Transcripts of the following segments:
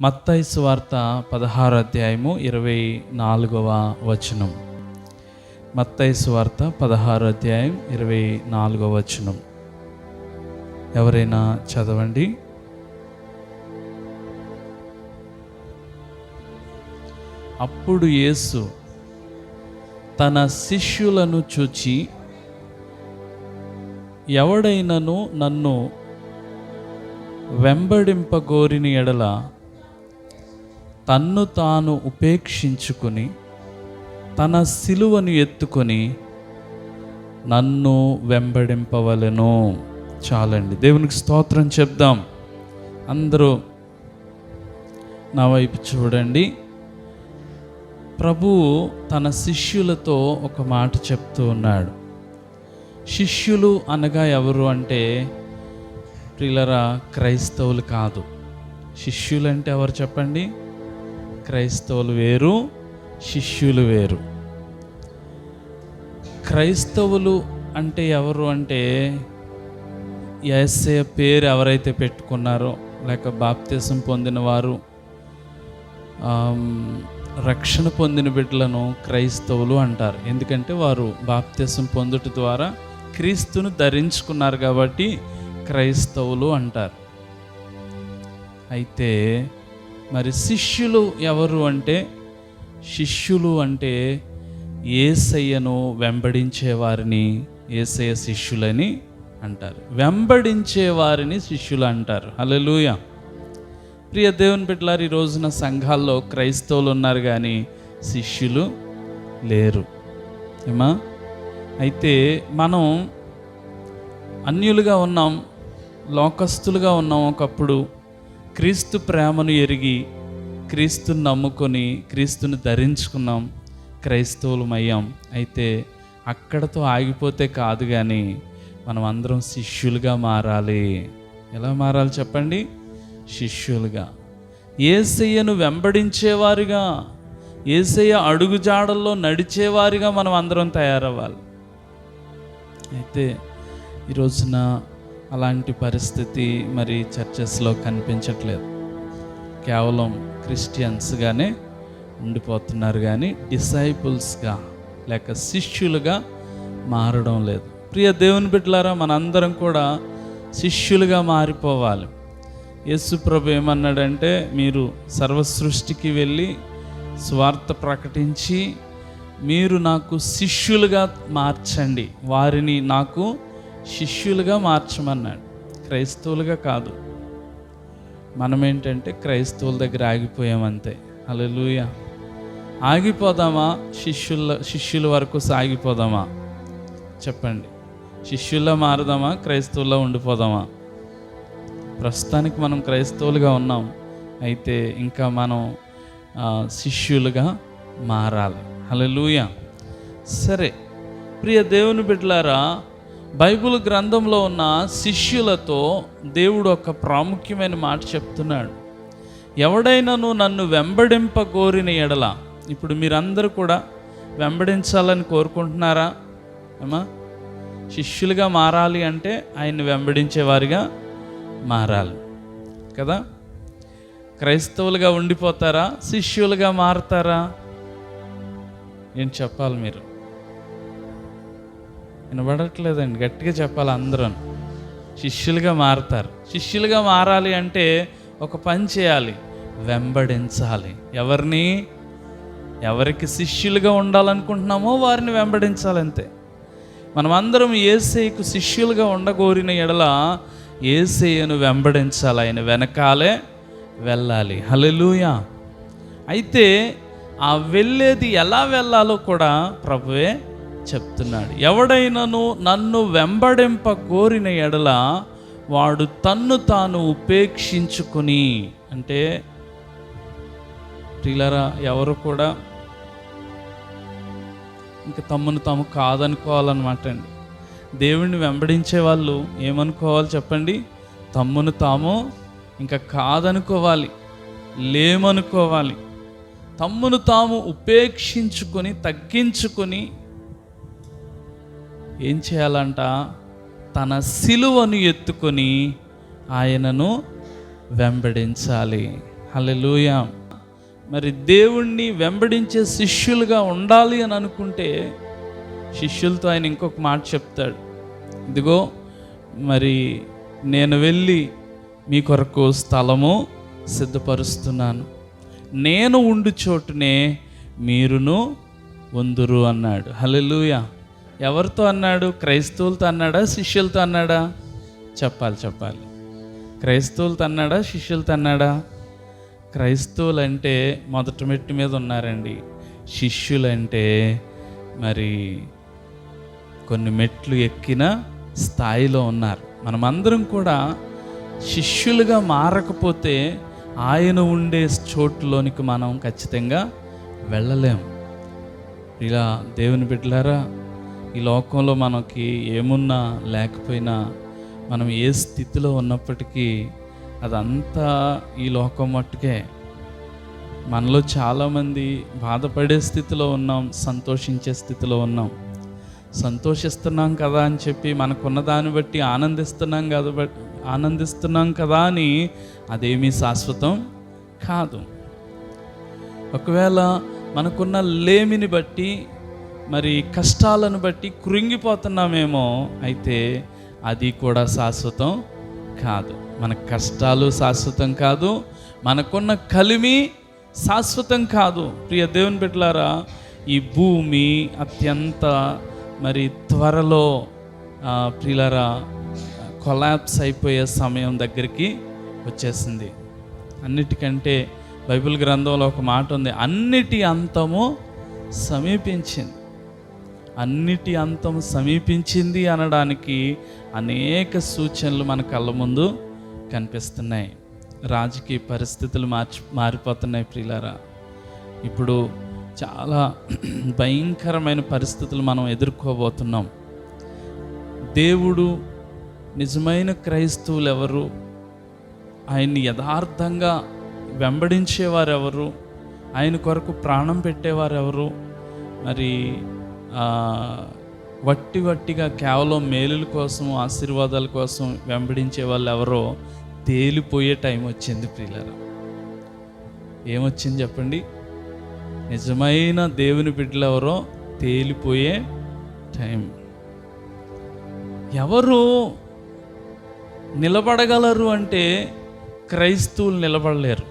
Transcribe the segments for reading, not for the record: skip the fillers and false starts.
మత్తయి సువార్త 16వ అధ్యాయము 24వ వచనం. మత్తయి సువార్త 16వ అధ్యాయం 24వ వచనం. ఎవరైనా చదవండి. అప్పుడు యేసు తన శిష్యులను చూచి, ఎవడైనను నన్ను వెంబడింపగోరిన ఎడల తన్ను తాను ఉపేక్షించుకుని తన సిలువను ఎత్తుకొని నన్ను వెంబడింపవలెను. చాలండి, దేవునికి స్తోత్రం చెప్దాం. అందరూ నా వైపు చూడండి. ప్రభువు తన శిష్యులతో ఒక మాట చెప్తూ ఉన్నాడు. శిష్యులు అనగా ఎవరు అంటే ప్రియులరా, క్రైస్తవులు కాదు. శిష్యులు అంటే ఎవరు చెప్పండి? క్రైస్తవులు వేరు, శిష్యులు వేరు. క్రైస్తవులు అంటే ఎవరు అంటే యేసయ్య పేరు ఎవరైతే పెట్టుకున్నారో, లేక బాప్తిసం పొందిన వారు, రక్షణ పొందిన బిడ్డలను క్రైస్తవులు అంటారు. ఎందుకంటే వారు బాప్తిసం పొందుట ద్వారా క్రీస్తును ధరించుకున్నారు కాబట్టి క్రైస్తవులు అంటారు. అయితే మరి శిష్యులు ఎవరు అంటే, శిష్యులు అంటే యేసయ్యను వెంబడించే వారిని యేసయ్య శిష్యులని అంటారు. వెంబడించే వారిని శిష్యులు అంటారు. హల్లెలూయా. ప్రియ దేవుని బిడ్డలారా, ఈ రోజున సంఘాల్లో క్రైస్తవులు ఉన్నారు కానీ శిష్యులు లేరు. ఏమా? అయితే మనం అన్యులుగా ఉన్నాం, లోకస్తులుగా ఉన్నాం. ఒకప్పుడు క్రీస్తు ప్రేమను ఎరిగి క్రీస్తుని నమ్ముకొని క్రీస్తుని ధరించుకున్నాం, క్రైస్తవులమయ్యాం. అయితే అక్కడతో ఆగిపోతే కాదు, కానీ మనం అందరం శిష్యులుగా మారాలి. ఎలా మారాలి చెప్పండి? శిష్యులుగా, యేసయ్యను వెంబడించేవారిగా, యేసయ్య అడుగుజాడల్లో నడిచేవారిగా మనం అందరం తయారవ్వాలి. అయితే ఈ రోజున అలాంటి పరిస్థితి మరి చర్చెస్లో కనిపించట్లేదు. కేవలం క్రిస్టియన్స్గానే ఉండిపోతున్నారు కానీ డిసైపుల్స్గా లేక శిష్యులుగా మారడం లేదు. ప్రియ దేవుని బిడ్డలారా, మనందరం కూడా శిష్యులుగా మారిపోవాలి. యేసు ప్రభు ఏమన్నాడంటే, మీరు సర్వసృష్టికి వెళ్ళి స్వార్థ ప్రకటించి మీరు నాకు శిష్యులుగా మార్చండి, వారిని నాకు శిష్యులుగా మార్చమన్నాడు. క్రైస్తవులుగా కాదు. మనం ఏంటంటే క్రైస్తవుల దగ్గర ఆగిపోయామంతే. హల్లెలూయా. ఆగిపోదామా? శిష్యుల వరకు సాగిపోదామా? చెప్పండి. శిష్యుల్లో మారదామా? క్రైస్తవుల్లో ఉండిపోదామా? ప్రస్తుతానికి మనం క్రైస్తవులుగా ఉన్నాం. అయితే ఇంకా మనం శిష్యులుగా మారాలి. హల్లెలూయా. సరే ప్రియ దేవుని బిడ్డలారా, బైబిల్ గ్రంథంలో ఉన్న శిష్యులతో దేవుడు ఒక ప్రాముఖ్యమైన మాట చెప్తున్నాడు. ఎవడైనాను నన్ను వెంబడింపగోరిన ఎడల. ఇప్పుడు మీరందరూ కూడా వెంబడించాలని కోరుకుంటున్నారా? ఏమా? శిష్యులుగా మారాలి అంటే ఆయన్ని వెంబడించేవారిగా మారాలి కదా. క్రైస్తవులుగా ఉండిపోతారా? శిష్యులుగా మారతారా? ఏం చెప్పాలి మీరు? వినబడట్లేదండి, గట్టిగా చెప్పాలి. అందరూ శిష్యులుగా మారతారు. శిష్యులుగా మారాలి అంటే ఒక పని చేయాలి, వెంబడించాలి. ఎవరిని? ఎవరికి శిష్యులుగా ఉండాలనుకుంటున్నామో వారిని వెంబడించాలి, అంతే. మనమందరం యేసయ్యకు శిష్యులుగా ఉండగోరిన ఎడల యేసయ్యను వెంబడించాలి, ఆయన వెనకాలే వెళ్ళాలి. హల్లెలూయా. అయితే ఆ వెళ్ళేది ఎలా వెళ్ళాలో కూడా ప్రభువే చెప్తున్నాడు. ఎవడైనాను నన్ను వెంబడింపగోరిన ఎడల వాడు తన్ను తాను ఉపేక్షించుకుని. అంటే ప్రియులారా, ఎవరు కూడా ఇంకా తమ్మును తాము కాదనుకోవాలన్నమాట అండి. దేవుణ్ణి వెంబడించే వాళ్ళు ఏమనుకోవాలి చెప్పండి? తమ్మును తాము ఇంకా కాదనుకోవాలి, లేమనుకోవాలి. తమ్మును తాము ఉపేక్షించుకొని తగ్గించుకొని ఏం చేయాలంట? తన సిలువను ఎత్తుకొని ఆయనను వెంబడించాలి. హల్లెలూయా. మరి దేవుణ్ణి వెంబడించే శిష్యులుగా ఉండాలి అని అనుకుంటే శిష్యులతో ఆయన ఇంకొక మాట చెప్తాడు. ఇదిగో మరి నేను వెళ్ళి మీ కొరకు స్థలము సిద్ధపరుస్తున్నాను, నేను ఉండు చోటునే మీరును ఉందురు అన్నాడు. హల్లెలూయా. ఎవరితో అన్నాడు? క్రైస్తవులతో అన్నాడా, శిష్యులతో అన్నాడా? చెప్పాలి. క్రైస్తవులతో అన్నాడా, శిష్యులతో అన్నాడా? క్రైస్తవులు అంటే మొదటి మెట్టు మీద ఉన్నారండి. శిష్యులంటే మరి కొన్ని మెట్లు ఎక్కిన స్థాయిలో ఉన్నారు. మనమందరం కూడా శిష్యులుగా మారకపోతే ఆయన ఉండే చోటులోనికి మనం ఖచ్చితంగా వెళ్ళలేం. ఇలా దేవుని బిడ్డలారా, ఈ లోకంలో మనకి ఏమున్నా లేకపోయినా, మనం ఏ స్థితిలో ఉన్నప్పటికీ అదంతా ఈ లోకం మట్టుకే. మనలో చాలామంది బాధపడే స్థితిలో ఉన్నాం, సంతోషించే స్థితిలో ఉన్నాం. సంతోషిస్తున్నాం కదా అని చెప్పి మనకున్న దాన్ని బట్టి ఆనందిస్తున్నాం కదా అని అదేమీ శాశ్వతం కాదు. ఒకవేళ మనకున్న లేమిని బట్టి, మరి కష్టాలను బట్టి కృంగిపోతున్నామేమో, అయితే అది కూడా శాశ్వతం కాదు. మన కష్టాలు శాశ్వతం కాదు, మనకున్న కలిమి శాశ్వతం కాదు. ప్రియ దేవుని బిడ్డలారా, ఈ భూమి అత్యంత మరి త్వరలో ప్రియులారా కొలాప్స్ అయిపోయే సమయం దగ్గరికి వచ్చేసింది. అన్నిటికంటే బైబిల్ గ్రంథంలో ఒక మాట ఉంది, అన్నిటి అంతము సమీపించింది. అన్నిటి అంతం సమీపించింది అనడానికి అనేక సూచనలు మన కళ్ళ ముందు కనిపిస్తున్నాయి. రాజకీయ పరిస్థితులు మారిపోతున్నాయి ప్రియులారా. ఇప్పుడు చాలా భయంకరమైన పరిస్థితులు మనం ఎదుర్కోబోతున్నాం. దేవుడు నిజమైన క్రైస్తవులు ఎవరు, ఆయన్ని యథార్థంగా వెంబడించేవారు ఎవరు, ఆయన కొరకు ప్రాణం పెట్టేవారు ఎవరు, మరి వట్టిగా కేవలం మేలుల కోసం, ఆశీర్వాదాల కోసం వెంబడించే వాళ్ళు ఎవరో తేలిపోయే టైం వచ్చింది ప్రియులారా. ఏమొచ్చింది చెప్పండి? నిజమైన దేవుని బిడ్డలు ఎవరో తేలిపోయే టైం. ఎవరు నిలబడగలరు అంటే క్రైస్తవులు నిలబడలేరు.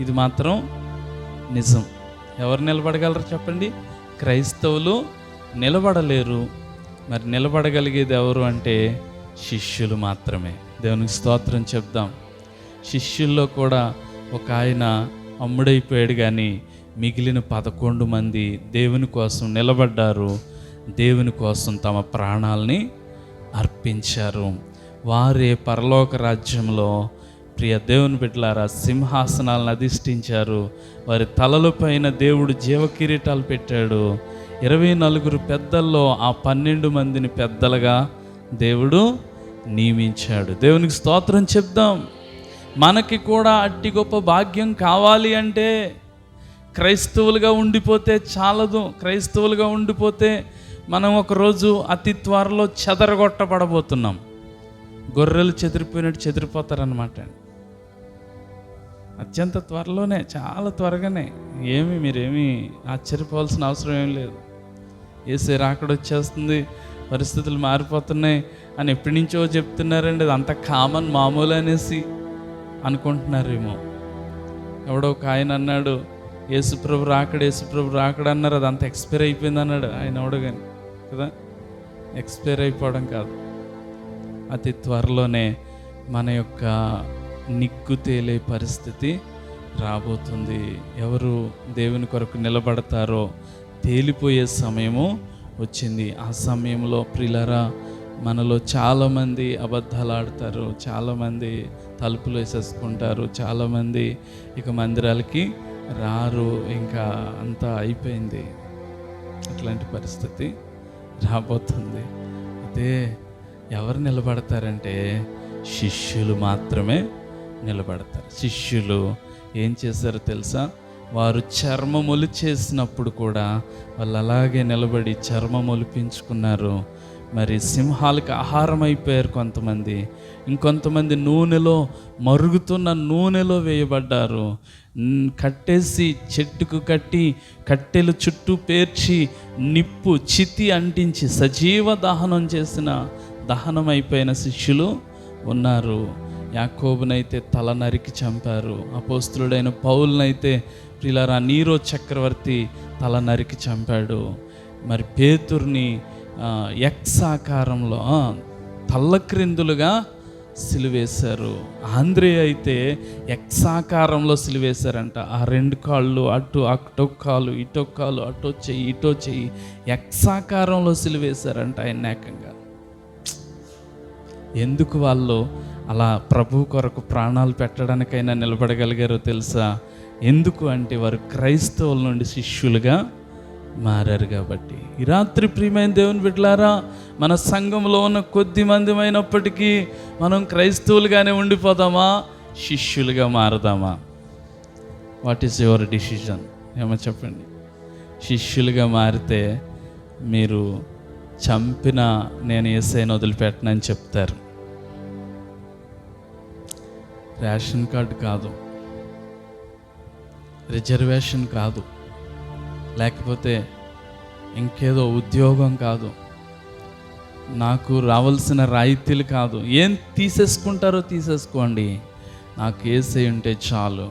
ఇది మాత్రం నిజం. ఎవరు నిలబడగలరు చెప్పండి? క్రైస్తవులు నిలబడలేరు. మరి నిలబడగలిగేది ఎవరు అంటే శిష్యులు మాత్రమే. దేవునికి స్తోత్రం చెప్దాం. శిష్యుల్లో కూడా ఒక ఆయన అమ్ముడైపోయాడు, కానీ మిగిలిన 11 మంది దేవుని కోసం నిలబడ్డారు, దేవుని కోసం తమ ప్రాణాలని అర్పించారు. వారే పరలోక రాజ్యంలో ప్రియ దేవుని బిడ్డలారా సింహాసనాలను అధిష్ఠించారు. వారి తలలపైన దేవుడు జీవకిరీటాలు పెట్టాడు. 24 పెద్దల్లో ఆ 12 మందిని పెద్దలుగా దేవుడు నియమించాడు. దేవునికి స్తోత్రం చెప్దాం. మనకి కూడా అట్టి గొప్ప భాగ్యం కావాలి అంటే క్రైస్తవులుగా ఉండిపోతే చాలదు. క్రైస్తవులుగా ఉండిపోతే మనం ఒకరోజు అతి త్వరలో చెదరగొట్టబడబోతున్నాం. గొర్రెలు చెదిరిపోయినట్టు చెదిరిపోతారనమాట. అత్యంత త్వరలోనే, చాలా త్వరగానే. మీరేమీ ఆశ్చర్యపోవాల్సిన అవసరం ఏం లేదు. యేసు రాకడ వచ్చేస్తుంది, పరిస్థితులు మారిపోతున్నాయి అని ఎప్పటి నుంచో చెప్తున్నారండి. అది అంత కామన్, మామూలు అనేసి అనుకుంటున్నారేమో. ఎవడో ఒక ఆయన అన్నాడు, యేసుప్రభు రాకడ అన్నారు, అది అంత ఎక్స్పైర్ అయిపోయింది అన్నాడు ఆయన. ఎవడో కానీ కదా, ఎక్స్పైర్ అయిపోవడం కాదు, అతి త్వరలోనే మన యొక్క నిగ్గు తేలే పరిస్థితి రాబోతుంది. ఎవరు దేవుని కొరకు నిలబడతారో తేలిపోయే సమయము వచ్చింది. ఆ సమయంలో ప్రియులారా మనలో చాలామంది అబద్ధాలు ఆడతారు, చాలామంది తలుపులు వేసేసుకుంటారు, చాలామంది ఇక మందిరాలకి రారు, ఇంకా అంతా అయిపోయింది. అట్లాంటి పరిస్థితి రాబోతుంది. అయితే ఎవరు నిలబడతారంటే శిష్యులు మాత్రమే నిలబడతారు. శిష్యులు ఏం చేశారో తెలుసా? వారు చర్మములు చేసినప్పుడు కూడా వాళ్ళు అలాగే నిలబడి చర్మములు పెంచుకున్నారు. మరి సింహాలకు ఆహారం అయిపోయారు కొంతమంది. ఇంకొంతమంది నూనెలో, మరుగుతున్న నూనెలో వేయబడ్డారు. కట్టేసి, చెట్టుకు కట్టి, కట్టెలు చుట్టూ పేర్చి, నిప్పు చితి అంటించి సజీవ దహనం చేసిన, దహనం అయిపోయిన శిష్యులు ఉన్నారు. యాకోబునైతే తల నరికి చంపారు. అపోస్తులుడైన పౌలునైతే ప్రియులారా నీరో చక్రవర్తి తల నరికి చంపాడు. మరి పేతుర్ని ఎక్స్ ఆకారంలో తల్లక్రిందులుగా సిలువేశారు. ఆంద్రే అయితే ఎక్స్ ఆకారంలో సిలువేశారంట. ఆ 2 కాళ్ళు అటో కాలు, ఇటో కాలు, అటో చెయ్యి, ఇటో చెయ్యి, ఎక్స్ ఆకారంలో సిలువేశారంట ఆయన ఏకంగా. ఎందుకు వాళ్ళు అలా ప్రభు కొరకు ప్రాణాలు పెట్టడానికైనా నిలబడగలిగారో తెలుసా? ఎందుకు అంటే వారు క్రైస్తవుల నుండి శిష్యులుగా మారారు కాబట్టి. ఈ రాత్రి ప్రియమైన దేవుని బిడ్డలారా, మన సంఘంలో ఉన్న కొద్ది మందిమైనప్పటికీ మనం క్రైస్తవులుగానే ఉండిపోదామా, శిష్యులుగా మారదామా? What is your decision? ఏమో చెప్పండి. శిష్యులుగా మారితే మీరు చంపిన నేను యేసయ్యను వదిలిపెట్టనని చెప్తారు. రేషన్ కార్డు కాదు, రిజర్వేషన్ కాదు, లేకపోతే ఇంకేదో ఉద్యోగం కాదు, నాకు రావాల్సిన రాయితీలు కాదు. ఏం తీసేసుకుంటారో తీసేసుకోండి, నాకు యేసయ్య ఉంటే చాలు.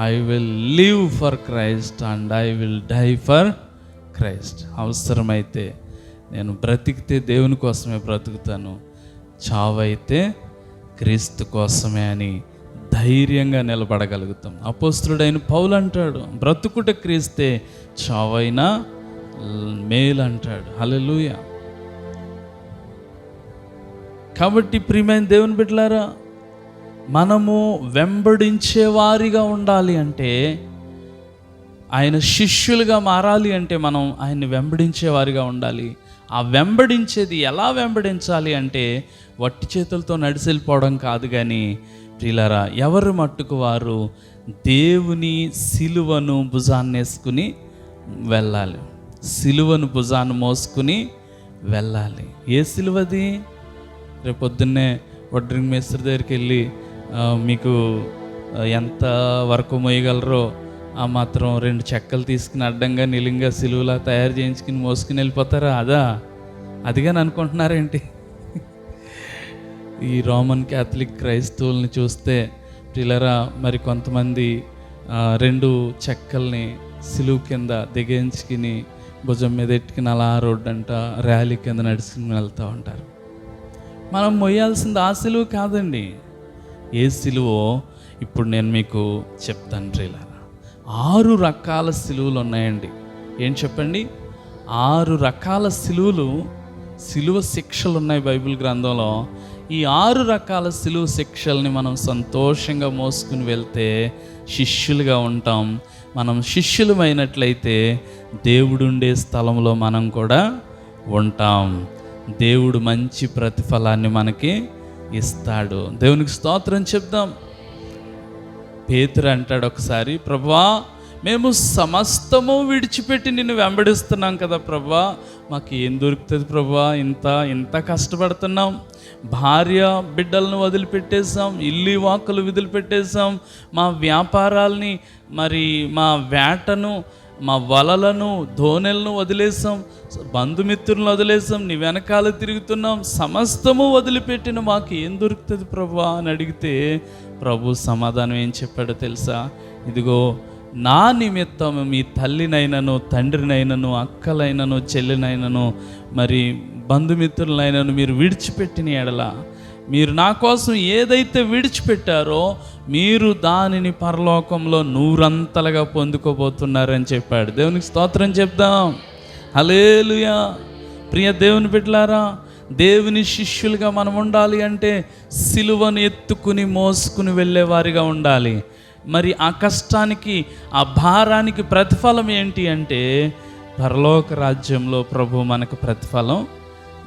I will live for Christ and I will die for Christ. అవసరమైతే నేను బ్రతికితే దేవుని కోసమే బ్రతుకుతాను, చావైతే క్రీస్తు కోసమే అని ధైర్యంగా నిలబడగలుగుతాం. అపోస్తులుడైన పౌలు అంటాడు, బ్రతుకుట క్రీస్తే, చావైనా మేలు అంటాడు. హల్లెలూయా. కాబట్టి ప్రియమైన దేవుని బిడ్డలారా, మనము వెంబడించే వారిగా ఉండాలి అంటే, ఆయన శిష్యులుగా మారాలి అంటే మనం ఆయన్ని వెంబడించే వారిగా ఉండాలి. ఆ వెంబడించేది ఎలా వెంబడించాలి అంటే వట్టి చేతులతో నడిచెళ్ళిపోవడం కాదు, కానీ ప్రియులారా ఎవరు మట్టుకు వారు దేవుని సిలువను భుజాన్ని వేసుకుని వెళ్ళాలి. సిలువను భుజాన్ని మోసుకుని వెళ్ళాలి. ఏ సిలువది? రేపొద్దున్నే వడ్రింగ్ మేస్త్రి దగ్గరికి వెళ్ళి మీకు ఎంత వరకు మోయగలరో ఆ మాత్రం 2 చెక్కలు తీసుకుని అడ్డంగా నిలుంగా సిలువలా తయారు చేయించుకుని మోసుకుని వెళ్ళిపోతారా? అదిగాని అనుకుంటున్నారేంటి? ఈ రోమన్ క్యాథలిక్ క్రైస్తవుల్ని చూస్తే ప్రియులారా, మరి కొంతమంది 2 చెక్కల్ని సిలువు కింద దిగించుకుని భుజం మీద ఎట్టుకుని అలా రోడ్డంట ర్యాలీ కింద నడుచుకుని వెళ్తూ ఉంటారు. మనం మొయ్యాల్సింది ఆ సిలువు కాదండి. ఏ సిలువో ఇప్పుడు నేను మీకు చెప్తాను ప్రియులారా. 6 రకాల సిలువలు ఉన్నాయండి. ఏం చెప్పండి? 6 రకాల సిలువ శిక్షలు ఉన్నాయి బైబిల్ గ్రంథంలో. ఈ 6 రకాల సిలువ శిక్షల్ని మనం సంతోషంగా మోసుకుని వెళ్తే శిష్యులుగా ఉంటాం. మనం శిష్యులమైనట్లయితే దేవుడుండే స్థలంలో మనం కూడా ఉంటాం. దేవుడు మంచి ప్రతిఫలాన్ని మనకి ఇస్తాడు. దేవునికి స్తోత్రం చెప్దాం. పేతురు అంటాడు ఒకసారి, ప్రభువా మేము సమస్తము విడిచిపెట్టి నిన్ను వెంబడిస్తున్నాం కదా ప్రభువా, మాకు ఏం దొరుకుతుంది ప్రభువా, ఇంత కష్టపడుతున్నాం, భార్య బిడ్డలను వదిలిపెట్టేసాం, ఇల్లు వాకులు వదిలిపెట్టేసాం, మా వ్యాపారాల్ని, మరి మా వేటను, మా వలలను, ధోనెలను వదిలేసాం, బంధుమిత్రులను వదిలేసాం, నీ వెనకాల తిరుగుతున్నాం, సమస్తము వదిలిపెట్టిన మాకు ఏం దొరుకుతుంది ప్రభువా అని అడిగితే ప్రభు సమాధానం ఏం చెప్పాడో తెలుసా? ఇదిగో నా నిమిత్తం మీ తల్లినైనను, తండ్రినైనను, అక్కలైనను, చెల్లినైనను, మరి బంధుమిత్రులైనను మీరు విడిచిపెట్టిన ఎడల, మీరు నా కోసం ఏదైతే విడిచిపెట్టారో మీరు దానిని పరలోకంలో 100 పొందుకోబోతున్నారని చెప్పాడు. దేవునికి స్తోత్రం చెప్దాం. హల్లెలూయా. ప్రియ దేవుని బిడ్డలారా, దేవుని శిష్యులుగా మనం ఉండాలి అంటే సిలువను ఎత్తుకుని మోసుకుని వెళ్ళేవారిగా ఉండాలి. మరి ఆ కష్టానికి, ఆ భారానికి ప్రతిఫలం ఏంటి అంటే పరలోక రాజ్యంలో ప్రభు మనకు ప్రతిఫలం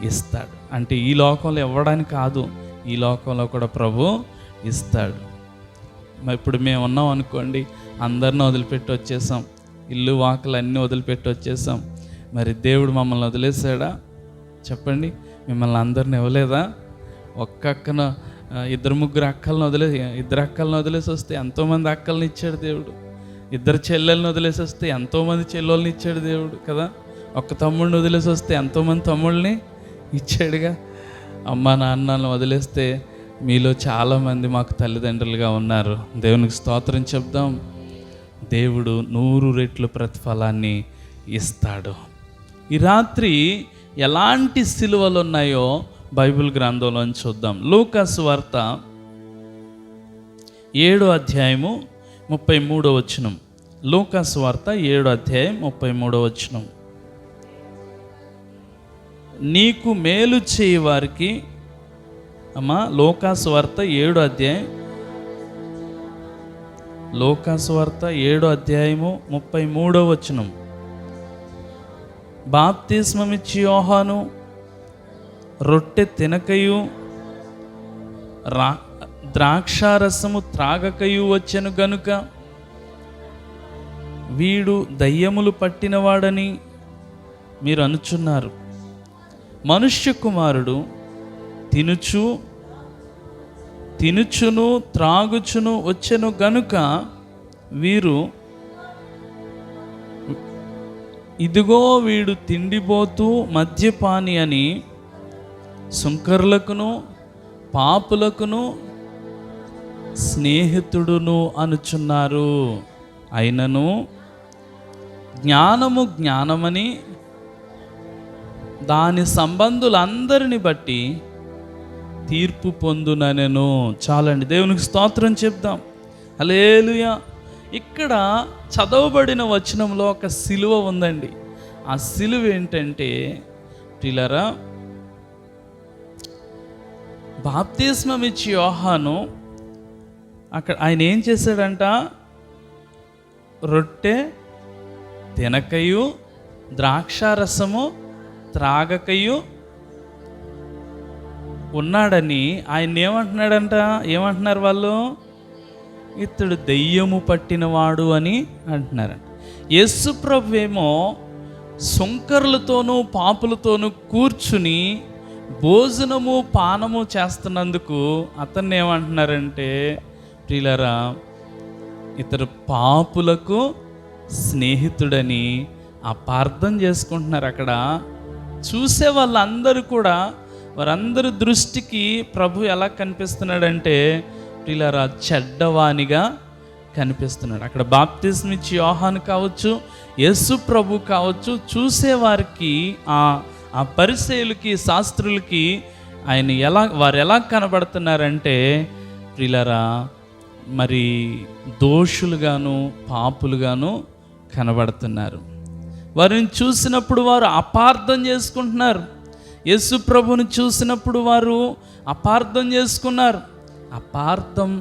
ఇస్తాడు. అంటే ఈ లోకంలో ఇవ్వడానికి కాదు, ఈ లోకంలో కూడా ప్రభు ఇస్తాడు. మరి ఇప్పుడు మేము ఉన్నాం అనుకోండి, అందరిని వదిలిపెట్టి వచ్చేసాం, ఇల్లు వాకులు అన్నీ వదిలిపెట్టి వచ్చేసాం. మరి దేవుడు మమ్మల్ని వదిలేసాడా? చెప్పండి. మిమ్మల్ని అందరిని ఇవ్వలేదా? ఒక్కక్కన ఇద్దరు అక్కలను వదిలేసి వస్తే ఎంతోమంది అక్కల్ని ఇచ్చాడు దేవుడు. ఇద్దరు చెల్లెల్ని వదిలేసి వస్తే ఎంతోమంది చెల్లెల్ని ఇచ్చాడు దేవుడు కదా. ఒక్క తమ్ముడిని వదిలేసి వస్తే ఎంతోమంది తమ్ముళ్ళని ఇచ్చాడుగా. అమ్మ నాన్నలను వదిలేస్తే మీలో చాలామంది మాకు తల్లిదండ్రులుగా ఉన్నారు. దేవునికి స్తోత్రం చెప్దాం. దేవుడు 100 రెట్లు ప్రతిఫలాన్ని ఇస్తాడు. ఈ రాత్రి ఎలాంటి సిలువలు ఉన్నాయో బైబిల్ గ్రంథంలోని చూద్దాం. లూకా సువార్త 7వ అధ్యాయము 33వ వచనం. లూకా సువార్త 7వ అధ్యాయం 33వ వచనం. నీకు మేలు చేయవారికి అమ్మా, లూకా సువార్త 7వ అధ్యాయం 33వ వచనం. బాప్తిస్మమిచ్చి యోహాను రొట్టె తినకయు ద్రాక్షారసము త్రాగకయు వచ్చెను గనుక వీడు దయ్యములు పట్టినవాడని మీరు అనుచున్నారు. మనుష్య కుమారుడు తినుచును త్రాగుచును వచ్చెను గనుక వీరు ఇదిగో వీడు తిండిపోతూ మద్యపాని అని సుంకరులకును పాపులకును స్నేహితుడును అనుచున్నారు. అయినను జ్ఞానమని దాని సంబంధులందరిని బట్టి తీర్పు పొందుననెను. చాలండి, దేవునికి స్తోత్రం చెప్దాం. హల్లెలూయా. ఇక్కడ చదవబడిన వచనంలో ఒక సిలువ ఉందండి. ఆ సిలువ ఏంటంటే ప్రియులారా, బాప్తిస్మం ఇచ్చి యోహాను అక్కడ ఆయన ఏం చేశాడంట? రొట్టె తినకయు ద్రాక్షారసము త్రాగకయు ఉన్నాడని ఆయన ఏమంటున్నారు వాళ్ళు? ఇతడు దెయ్యము పట్టినవాడు అని అంటున్నారంట. యేసు ప్రభువేమో సుంకరులతోనూ పాపులతోనూ కూర్చుని భోజనము పానము చేస్తున్నందుకు అతన్ని ఏమంటున్నారంటే ప్రియులారా, ఇతడు పాపులకు స్నేహితుడని అపార్థం చేసుకుంటున్నారు. అక్కడ చూసే వాళ్ళందరూ కూడా, వారందరి దృష్టికి ప్రభు ఎలా కనిపిస్తున్నాడంటే ప్రియులారా, చెడ్డవానిగా కనిపిస్తున్నాడు. అక్కడ బాప్తిస్మం ఇచ్చి యోహాను కావచ్చు, యేసు ప్రభు కావచ్చు, చూసేవారికి ఆ పరిసయ్యులకి శాస్త్రులకి వారు ఎలా కనబడుతున్నారంటే ప్రియులారా, మరి దోషులుగాను పాపులుగాను కనబడుతున్నారు. వారిని చూసినప్పుడు వారు అపార్థం చేసుకుంటున్నారు. యేసు ప్రభుని చూసినప్పుడు వారు అపార్థం చేసుకున్నారు. అపార్థం,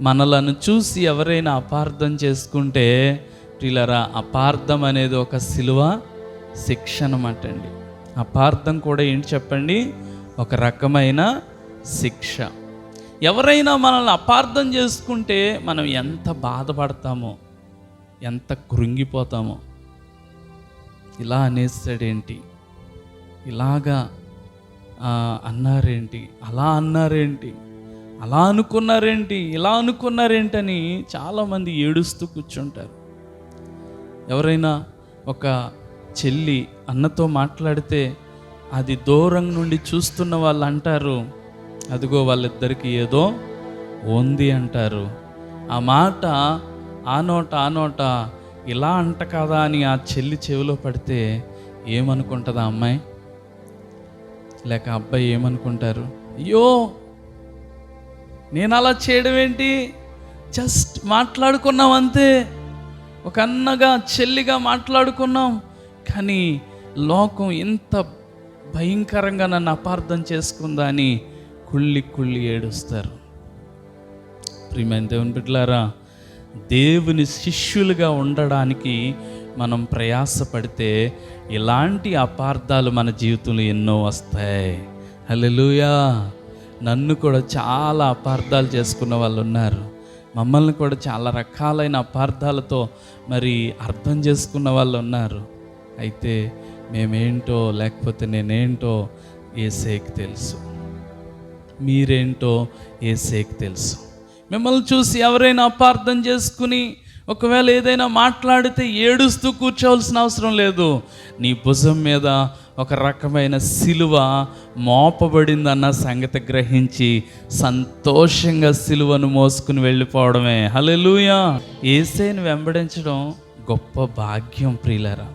మనలను చూసి ఎవరైనా అపార్థం చేసుకుంటే ప్రియులారా, అపార్థం అనేది ఒక సిలువ శిక్ష అన్నమాట అండి. అపార్థం కూడా ఏంటి చెప్పండి? ఒక రకమైన శిక్ష. ఎవరైనా మనల్ని అపార్థం చేసుకుంటే మనం ఎంత బాధపడతామో, ఎంత కృంగిపోతామో. ఇలా అనేసాడేంటి, ఇలాగా అన్నారేంటి, అలా అన్నారేంటి, అలా అనుకున్నారేంటి, ఇలా అనుకున్నారేంటని చాలామంది ఏడుస్తూ కూర్చుంటారు. ఎవరైనా ఒక చెల్లి అన్నతో మాట్లాడితే అది దూరం నుండి చూస్తున్న వాళ్ళు అంటారు, అదిగో వాళ్ళిద్దరికి ఏదో ఉంది అంటారు. ఆ మాట ఆ నోట ఇలా అంట కదా అని ఆ చెల్లి చెవిలో పడితే ఏమనుకుంటుందా అమ్మాయి లేక అబ్బాయి ఏమనుకుంటారు? అయ్యో, నేను అలా చేయడం ఏంటి, జస్ట్ మాట్లాడుకున్నాం అంతే, ఒక అన్నగా చెల్లిగా మాట్లాడుకున్నాం, కానీ లోకం ఇంత భయంకరంగా నన్ను అపార్థం చేసుకుందా అని కుళ్ళి ఏడుస్తారు. ప్రియమైన దేవుని బిడ్డలారా, దేవుని శిష్యులుగా ఉండడానికి మనం ప్రయాసపడితే ఇలాంటి అపార్థాలు మన జీవితంలో ఎన్నో వస్తాయి. హల్లెలూయా. నన్ను కూడా చాలా అపార్థాలు చేసుకున్న వాళ్ళు ఉన్నారు. మమ్మల్ని కూడా చాలా రకాలైన అపార్థాలతో మరి అర్థం చేసుకున్న వాళ్ళు ఉన్నారు. అయితే మేమేంటో లేకపోతే నేనేంటో యేసేకి తెలుసు. మీరేంటో యేసేకి తెలుసు. మిమ్మల్ని చూసి ఎవరైనా అపార్థం చేసుకుని ఒకవేళ ఏదైనా మాట్లాడితే ఏడుస్తూ కూర్చోవలసిన అవసరం లేదు. నీ భుజం మీద ఒక రకమైన సిలువ మోపబడిందన్న సంగతి గ్రహించి సంతోషంగా సిలువను మోసుకుని వెళ్ళిపోవడమే. హల్లెలూయా. యేసేని వెంబడించడం గొప్ప భాగ్యం ప్రియులారా,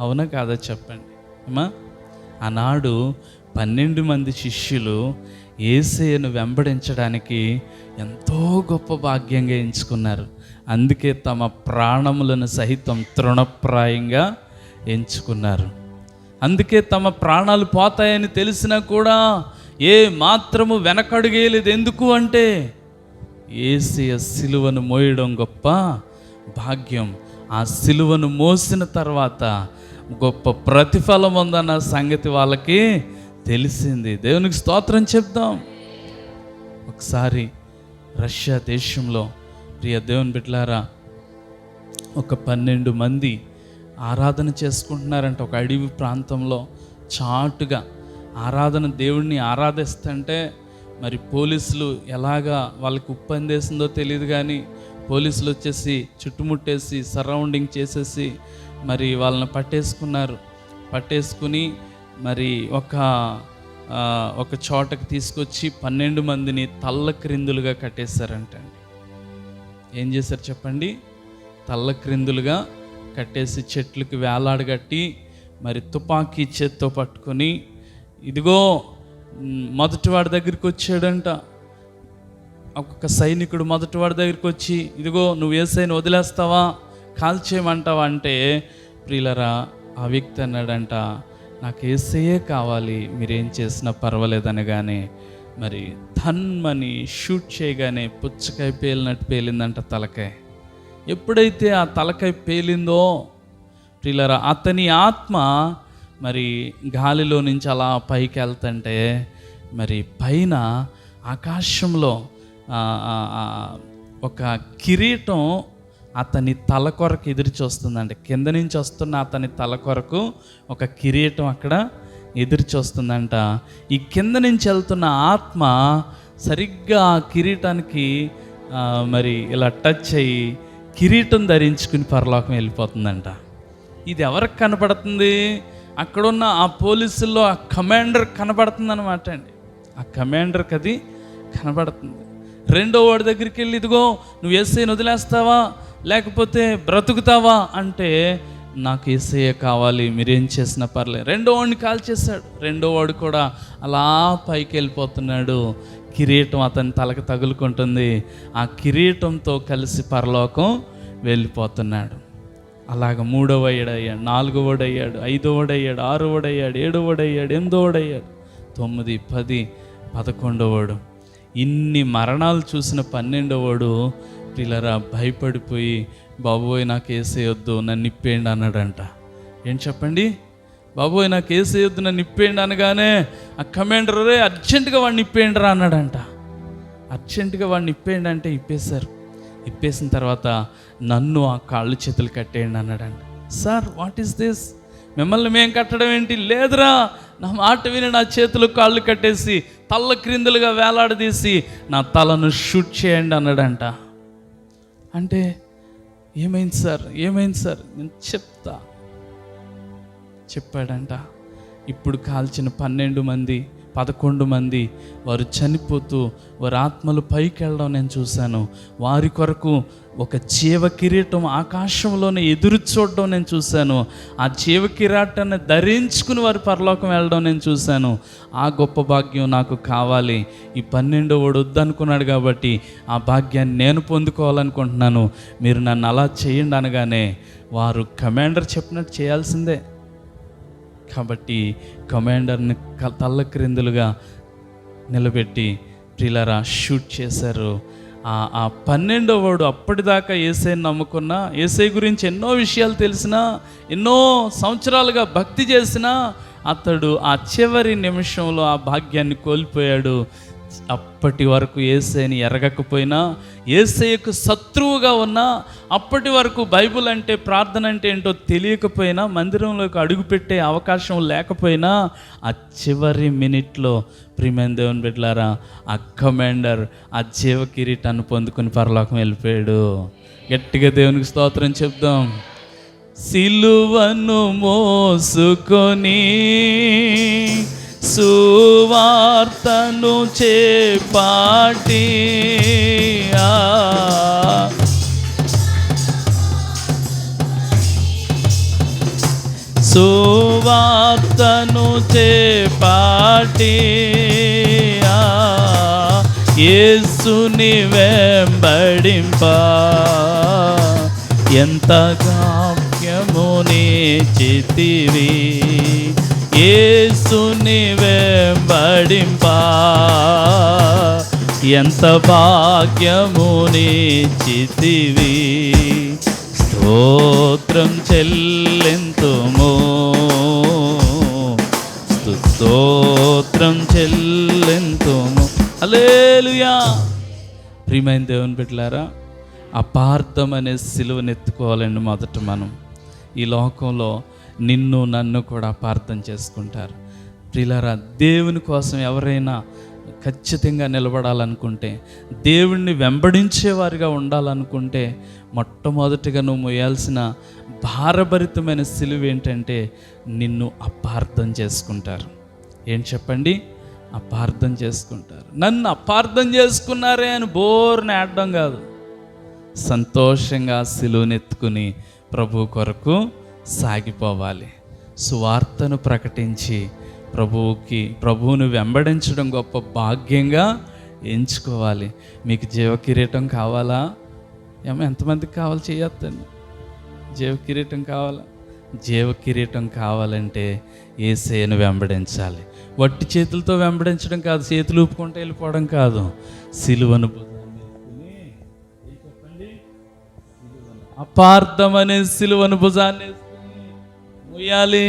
అవునా కాదా చెప్పండి అమ్మా? ఆనాడు 12 మంది శిష్యులు యేసేను వెంబడించడానికి ఎంతో గొప్ప భాగ్యంగా ఎంచుకున్నారు. అందుకే తమ ప్రాణములను సహితం తృణప్రాయంగా ఎంచుకున్నారు. అందుకే తమ ప్రాణాలు పోతాయని తెలిసినా కూడా ఏ మాత్రము వెనకడుగేయలేదు. ఎందుకు అంటే యేసయ్య సిలువను మోయడం గొప్ప భాగ్యం. ఆ సిలువను మోసిన తర్వాత గొప్ప ప్రతిఫలం ఉందన్న సంగతి వాళ్ళకి తెలిసింది. దేవునికి స్తోత్రం చెప్దాం. ఒకసారి రష్యా దేశంలో ప్రియ దేవుని బిడ్డలారా, ఒక 12 మంది ఆరాధన చేసుకుంటున్నారంట. ఒక అడవి ప్రాంతంలో చాటుగా ఆరాధన, దేవుణ్ణి ఆరాధిస్తుంటే మరి పోలీసులు ఎలాగా వాళ్ళకి ఉప్పందేసిందో తెలియదు, కానీ పోలీసులు వచ్చేసి చుట్టుముట్టేసి సరౌండింగ్ చేసేసి మరి వాళ్ళని పట్టేసుకుని మరి ఒక చోటకి తీసుకొచ్చి 12 మందిని తల్లక్రిందులుగా కట్టేశారంటండి. ఏం చేశారు చెప్పండి? తల్లక్రిందులుగా కట్టేసి చెట్లకి వేలాడగట్టి మరి తుపాకీ చేత్తో పట్టుకొని, ఇదిగో మొదటివాడి దగ్గరికి వచ్చాడంట. ఒక్కొక్క సైనికుడు మొదటివాడి దగ్గరికి వచ్చి, ఇదిగో నువ్వు యేసయ్యను వదిలేస్తావా, కాల్చేయమంటావా అంటే, ప్రియులరా ఆ వ్యక్తి అన్నాడంట, నాకు యేసయ్యే కావాలి, మీరేం చేసినా పర్వాలేదనగానే మరి ధన్మని షూట్ చేయగానే పుచ్చకాయ పేలినట్టు పేలిందంట తలకాయ. ఎప్పుడైతే ఆ తలకాయ పేలిందో ప్రియులరా, అతని ఆత్మ మరి గాలిలో నుంచి అలా పైకి వెళ్తుంటే మరి పైన ఆకాశంలో ఒక కిరీటం అతని తల కొరకు ఎదురు చూస్తుందండి. కింద నుంచి వస్తున్న అతని తల కొరకు ఒక కిరీటం అక్కడ ఎదురు చూస్తుందంట. ఈ కింద నుంచి వెళ్తున్న ఆత్మ సరిగ్గా ఆ కిరీటానికి మరి ఇలా టచ్ అయ్యి కిరీటం ధరించుకుని పరలోకం వెళ్ళిపోతుందంట. ఇది ఎవరికి కనపడుతుంది? అక్కడున్న ఆ పోలీసుల్లో ఆ కమాండర్ కనపడుతుంది అనమాట అండి. ఆ కమాండర్కి అది కనపడుతుంది. రెండో వాడి దగ్గరికి వెళ్ళి, ఇదిగో నువ్వు యేసయ్యను వదిలేస్తావా లేకపోతే బ్రతుకుతావా అంటే, నాకు యేసయ్య కావాలి, మీరేం చేసినా పర్లేదు. రెండో వాడిని కాల్ చేశాడు. రెండో వాడు కూడా అలా పైకి వెళ్ళిపోతున్నాడు. కిరీటం అతని తలకు తగులుకుంటుంది. ఆ కిరీటంతో కలిసి పరలోకం వెళ్ళిపోతున్నాడు. అలాగ 3వ వాడు అయ్యాడు, 4వ వాడు అయ్యాడు, 5వ వాడు అయ్యాడు, 6వ వాడు అయ్యాడు, 7వ వాడు అయ్యాడు, 8వ వాడు అయ్యాడు, 9, 10, 11వ వాడు. ఇన్ని మరణాలు చూసిన 12వ వాడు పిల్లరా భయపడిపోయి, బాబోయ్ నాకు యేసయ్యొద్దు, నన్ను నిప్పేయండి అన్నాడంట. ఏం చెప్పండి? బాబోయ్ నాకు యేసయ్యొద్దు, నన్ను నిప్పేయండి అనగానే ఆ కమాండర్ రే అర్జెంటుగా వాడిని నిప్పేయండి రా అన్నాడంట. అర్జెంటుగా వాడిని నిప్పేయండి అంటే ఇప్పేశారు. ఇప్పేసిన తర్వాత నన్ను ఆ కాళ్ళు చేతులు కట్టేయండి అన్నాడంట. Sir what is this? మిమ్మల్ని మేము కట్టడం ఏంటి? లేదురా, నా మాట విని నా చేతులు కాళ్ళు కట్టేసి తల్ల క్రిందులుగా వేలాడదీసి నా తలను షూట్ చేయండి అన్నాడంట. అంటే ఏమైంది సార్, ఏమైంది సార్? నేను చెప్తా చెప్పాడంట. ఇప్పుడు కాల్చిన 12 మంది 11 మంది వారు చనిపోతూ వారి ఆత్మలు పైకి వెళ్ళడం నేను చూశాను. వారి కొరకు ఒక జీవ కిరీటం ఆకాశంలోనే ఎదురు చూడడం నేను చూశాను. ఆ జీవ కిరీటాన్ని ధరించుకుని వారి పరలోకం వెళ్ళడం నేను చూశాను. ఆ గొప్ప భాగ్యం నాకు కావాలి. ఈ 12వ వాడు వద్దనుకున్నాడు కాబట్టి ఆ భాగ్యాన్ని నేను పొందుకోవాలనుకుంటున్నాను, మీరు నన్ను అలా చేయండి అనగానే వారు కమాండర్ చెప్పినట్టు చేయాల్సిందే. కాబట్టి కమాండర్ని తల్ల క్రిందులుగా నిలబెట్టి ప్రియులారా షూట్ చేశారు. ఆ 12వ వాడు అప్పటిదాకా యేసయ్యను నమ్ముకున్నా, యేసయ్య గురించి ఎన్నో విషయాలు తెలిసినా, ఎన్నో సంవత్సరాలుగా భక్తి చేసినా అతడు ఆ చివరి నిమిషంలో ఆ భాగ్యాన్ని కోల్పోయాడు. అప్పటి వరకు యేసయ్యని ఎరగకపోయినా, యేసయ్యకు శత్రువుగా ఉన్నా, అప్పటి వరకు బైబిల్ అంటే ప్రార్థన అంటే ఏంటో తెలియకపోయినా, మందిరంలోకి అడుగుపెట్టే అవకాశం లేకపోయినా, ఆ చివరి మినిట్లో ప్రియమైన దేవుని బిడ్డలారా, ఆ కమాండర్ ఆ జీవ కిరీటాన్ని పొందుకుని పరలోకం వెళ్ళిపోయాడు. గట్టిగా దేవునికి స్తోత్రం చెప్దాం. సిలువను మోసుకొని సువార్తను చేపాటి సువార్తను చేపాటి యేసుని వెంబడింప ఎంత గామ్యముని చితివి, యేసుని వెంబడింప ఎంత భాగ్యముని చితివి. స్తోత్రం చెల్లింతుము, స్తోత్రం చెల్లింతుము. హల్లెలూయా. ప్రియమైన దేవుని బిడ్డలారా, అపార్థం అనే సిలువను ఎత్తుకోవాలండి. మొదట మనం ఈ లోకంలో నిన్ను నన్ను కూడా అపార్థం చేసుకుంటారు. ప్రియులారా, దేవుని కోసం ఎవరైనా ఖచ్చితంగా నిలబడాలనుకుంటే, దేవుణ్ణి వెంబడించేవారిగా ఉండాలనుకుంటే, మొట్టమొదటిగా నువ్వు మోయాల్సిన భారభరితమైన సిలువ ఏంటంటే, నిన్ను అపార్థం చేసుకుంటారు. ఏం చెప్పండి? అపార్థం చేసుకుంటారు. నన్ను అపార్థం చేసుకున్నారే అని బోర్ని ఆడడం కాదు, సంతోషంగా సిలువనెత్తుకుని ప్రభు కొరకు సాగిపోవాలి. సువార్తను ప్రకటించి ప్రభువును వెంబడించడం గొప్ప భాగ్యంగా ఎంచుకోవాలి. మీకు జీవ కిరీటం కావాలా? ఎంతమందికి కావాలి? చేయొద్దండి. జీవ కిరీటం కావాలా? జీవ కిరీటం కావాలంటే యేసయ్యను వెంబడించాలి. వట్టి చేతులతో వెంబడించడం కాదు, చేతులు ఊపుకుంటూ వెళ్ళిపోవడం కాదు. సిలువను అపార్థం అనే సిలువను భుజాన్ని వేసుకుని మోయాలి.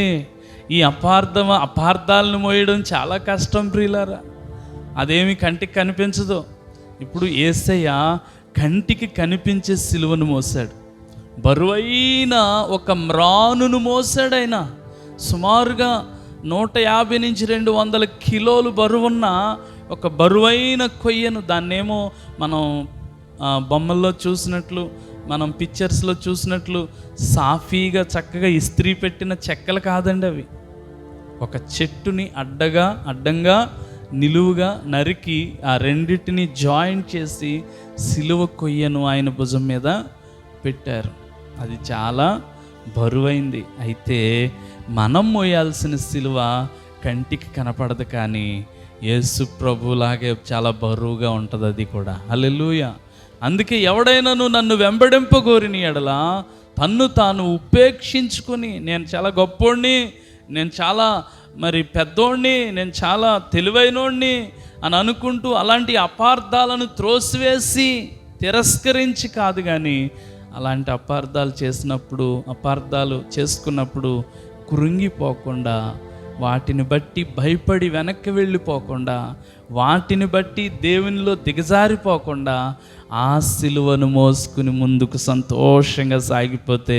ఈ అపార్థాలను మోయడం చాలా కష్టం ప్రియులారా. అదేమి కంటికి కనిపించదు. ఇప్పుడు యేసయ్య కంటికి కనిపించే సిలువను మోసాడు. బరువైన ఒక మ్రానును మోసాడు. ఆయన సుమారుగా 150 నుంచి 200 కిలోలు బరువున్న ఒక బరువైన కొయ్యను, దాన్నేమో మనం బొమ్మల్లో చూసినట్లు, మనం పిక్చర్స్లో చూసినట్లు సాఫీగా చక్కగా ఇస్త్రీ పెట్టిన చెక్కలు కాదండి అవి. ఒక చెట్టుని అడ్డంగా నిలువుగా నరికి ఆ రెండింటిని జాయింట్ చేసి సిలువ కొయ్యను ఆయన భుజం మీద పెట్టారు. అది చాలా బరువైంది. అయితే మనం మోయాల్సిన సిలువ కంటికి కనపడదు, కానీ యేసు ప్రభులాగే చాలా బరువుగా ఉంటుంది అది కూడా. హల్లెలూయా. అందుకే ఎవడైనాను నన్ను వెంబడింపగోరిన ఎడల తన్ను తాను ఉపేక్షించుకుని, నేను చాలా గొప్పోడిని, నేను చాలా పెద్దోడిని, నేను చాలా తెలివైనోడిని అని అనుకుంటూ అలాంటి అపార్థాలను త్రోసివేసి తిరస్కరించి కాదు, కానీ అలాంటి అపార్థాలు చేసుకున్నప్పుడు కృంగిపోకుండా, వాటిని బట్టి భయపడి వెనక్కి వెళ్ళిపోకుండా, వాటిని బట్టి దేవునిలో దిగజారిపోకుండా ఆ సిలువను మోసుకుని ముందుకు సంతోషంగా సాగిపోతే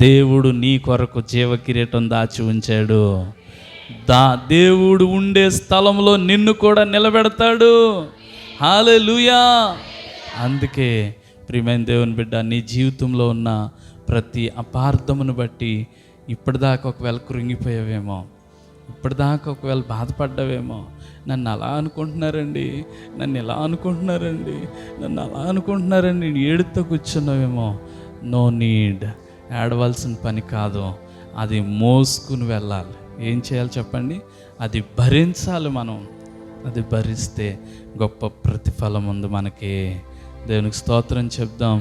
దేవుడు నీ కొరకు జీవ కిరీటం దాచి ఉంచాడు. దేవుడు ఉండే స్థలంలో నిన్ను కూడా నిలబెడతాడు. హల్లెలూయా. అందుకే ప్రియమైన దేవుని బిడ్డ, నీ జీవితంలో ఉన్న ప్రతి అపార్థమును బట్టి ఇప్పటిదాకా ఒకవేళ కృంగిపోయావేమో, ఇప్పటిదాకా ఒకవేళ బాధపడ్డావేమో, నన్ను అలా అనుకుంటున్నారండి, నన్ను ఇలా అనుకుంటున్నారండి, నన్ను అలా అనుకుంటున్నారండి, ఏడుతో కూర్చున్నావేమో. నో నీడ్, ఏడవలసిన పని కాదు. అది మోసుకుని వెళ్ళాలి. ఏం చేయాలి చెప్పండి? అది భరించాలి. మనం అది భరిస్తే గొప్ప ప్రతిఫలం ఉంది మనకి. దేవునికి స్తోత్రం చెప్దాం.